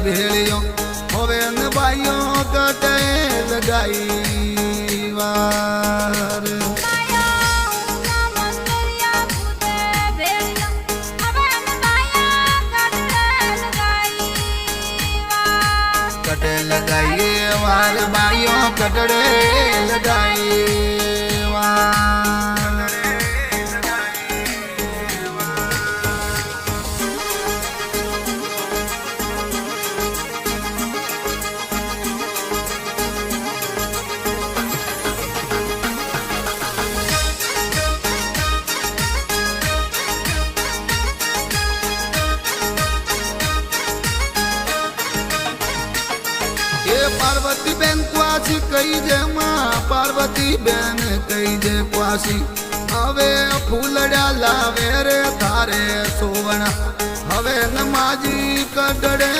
ભેળ્યો હવે ને ભાઈઓ કટે લગાઈ વાર कटे लगाइए वार बाइयों कटड़े लगाइए वार पार्वती बेन क्वासी कई जे मां पार्वती बेन कई जे क्वासी हवे फूलड़ा लावे रे थारे सोवण हवे नमाजी कटड़े